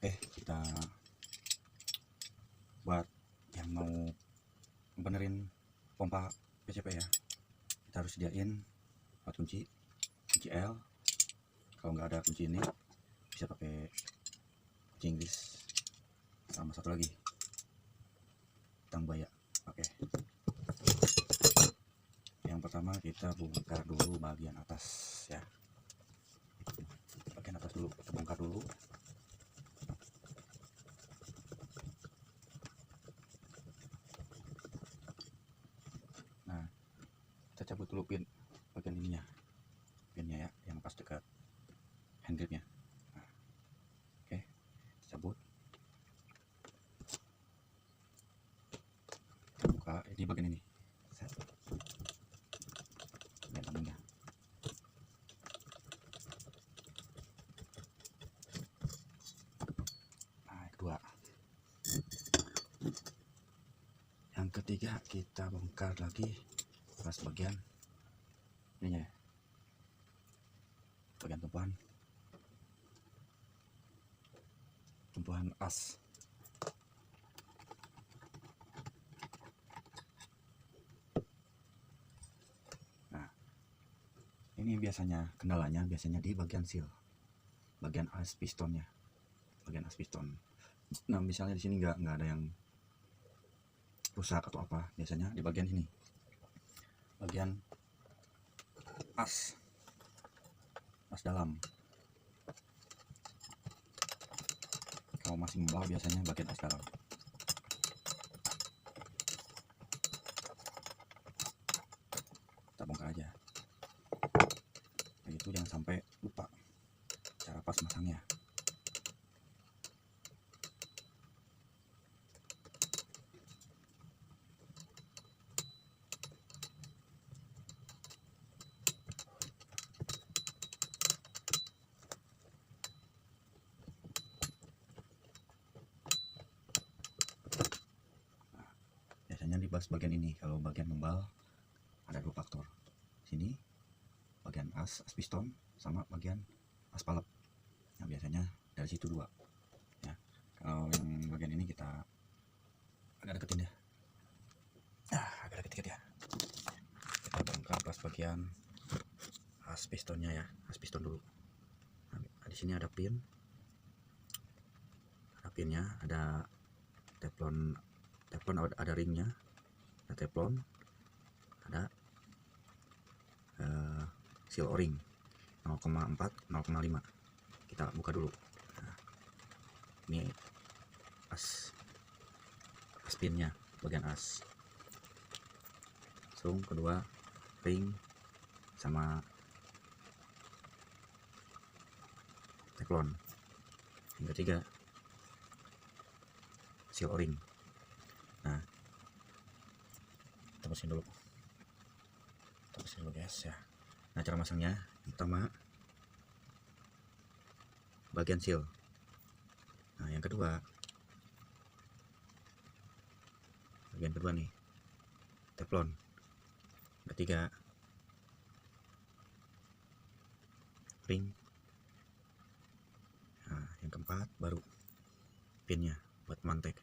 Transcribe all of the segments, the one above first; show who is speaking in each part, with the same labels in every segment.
Speaker 1: Oke, kita buat yang mau benerin pompa PCP ya, kita harus sediain 4 kunci L. Kalau nggak ada kunci ini bisa pakai kunci Inggris, sama satu lagi tang buaya. Oke, yang pertama kita bongkar dulu bagian atas ya, bagian atas dulu kita bongkar dulu. Nah, kita cabut dulu bagian ininya, pinnya ya, yang pas dekat hand gripnya. Nah, oke, cabut. Kita buka ini bagian ini, bagian sampingnya. Nah, kedua. Yang ketiga kita bongkar lagi pas bagian ininya, bagian tumpuan as. Nah, ini biasanya kendalanya di bagian seal, bagian as pistonnya, bagian as piston. Nah, misalnya di sini nggak ada yang rusak atau apa, biasanya di bagian ini, bagian as dalam. Kalau masih membal biasanya bagian as dalam. Kita bongkar aja, itu jangan sampai lupa cara pas masangnya. Biasanya di bagian ini, kalau bagian membal ada 2 faktor, sini bagian as piston sama bagian as palep. Nah, biasanya dari situ 2 ya. Kalau yang bagian ini kita agak deketin ya, agak deket ya, kita bongkar pas bagian as pistonnya ya, as piston dulu. Nah, di sini ada pinnya, ada teflon, ada ringnya, ada teflon, ada seal o-ring 0,4 0,5. Kita buka dulu. Nah, ini as pinnya, bagian as. Kedua ring sama teflon. Yang ketiga seal o-ring. Nah, kita bersihin dulu guys ya. Nah, cara masangnya, pertama bagian seal. Nah, yang kedua bagian kedua nih teflon. Ketiga ring. Nah, yang keempat baru pinnya buat mantek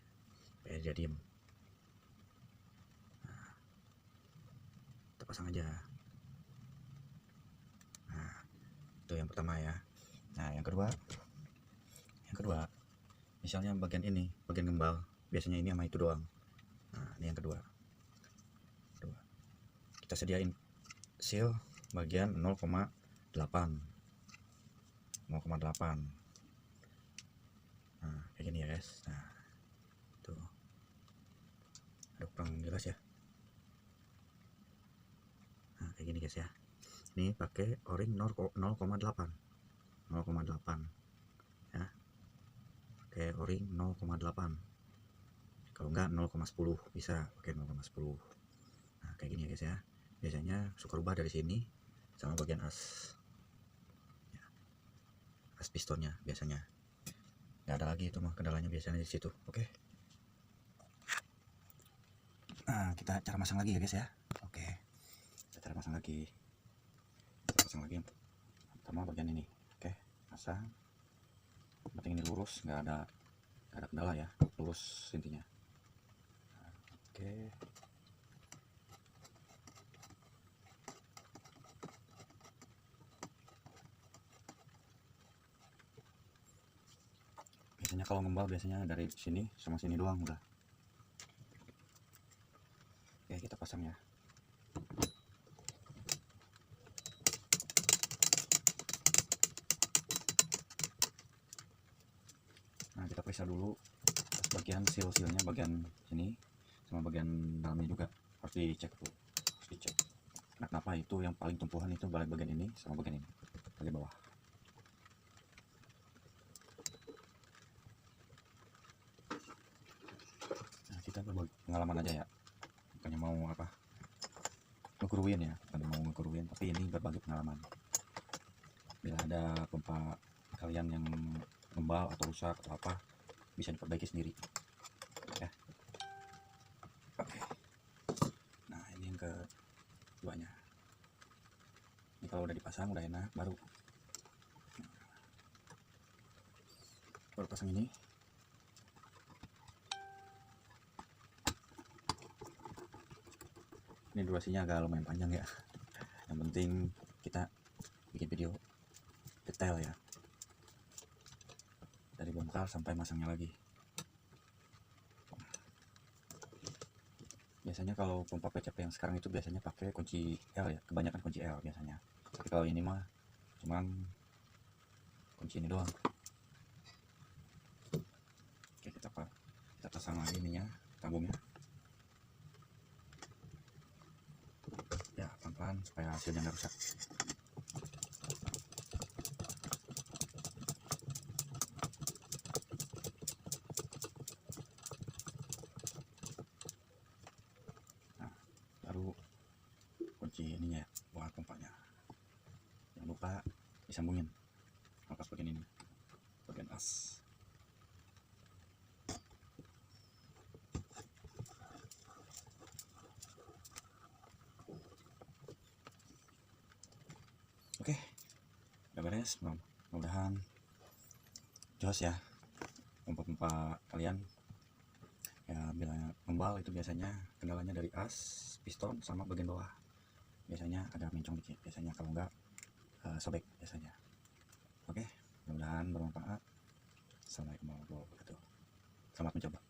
Speaker 1: kayak jadi. Nah, kita pasang aja. Nah, itu yang pertama ya. Nah, yang kedua misalnya bagian ini, bagian gembal, biasanya ini sama itu doang. Nah, ini yang kedua. Kita sediain seal bagian 0,8. Nah, kayak gini ya guys. Nah, tuh, ada kurang jelas ya. Nah, kayak gini guys ya. Ini pakai o-ring 0,8 ya, pakai o-ring 0,8. kalau enggak 0,10 bisa pakai 0,10. Nah, kayak gini ya guys ya. Biasanya suka rubah dari sini sama bagian as ya, as pistonnya biasanya. Nggak ada lagi itu mah, kendalanya biasanya di situ. Oke. Nah, kita cara masang lagi ya guys ya. Oke, kita cara masang lagi. Pertama bagian ini. Oke, masang. penting ini lurus, nggak ada kendala ya, lurus intinya. Oke. Biasanya kalau ngembal biasanya dari sini sama sini doang udah. Oke, kita pasang ya. Nah, kita periksa dulu bagian seal-sealnya, bagian sini sama bagian dalamnya juga harus dicek dulu, harus dicek. Nah, kenapa itu yang paling tumpuhan itu bagian ini sama bagian ini, bagian bawah. Nah, kita berbagi pengalaman aja ya, bukannya mau apa ngeguruin ya, bukan mau ngeguruin, tapi ini berbagi pengalaman. Bila ada pompa kalian yang ngembal atau rusak atau apa, bisa diperbaiki sendiri ya. Oke. Nah, ini yang keduanya. Ini kalau udah dipasang udah enak, baru pasang ini. Ini durasinya agak lumayan panjang ya, yang penting kita bikin video detail ya, dari bongkar sampai masangnya lagi. Biasanya kalau pompa PCP yang sekarang itu biasanya pakai kunci L ya, kebanyakan kunci L biasanya. Tapi kalau ini mah cuman kunci ini doang. Oke, kita pasang lagi ininya, tabungnya ya, pelan-pelan supaya hasilnya nggak rusak. Nah, baru kunci ininya ya, buat pompanya. Jangan lupa disambungin atas bagian ini, bagian as. Oke, udah beres. Mudah-mudahan jos ya pompa-pompa kalian ya. Bila ngembal itu biasanya kendalanya dari as, piston, sama bagian bawah. Biasanya ada mencong dikit, biasanya kalau enggak sobek biasanya. Oke, mudah-mudahan bermanfaat. Assalamualaikum warahmatullahi wabarakatuh. Selamat mencoba.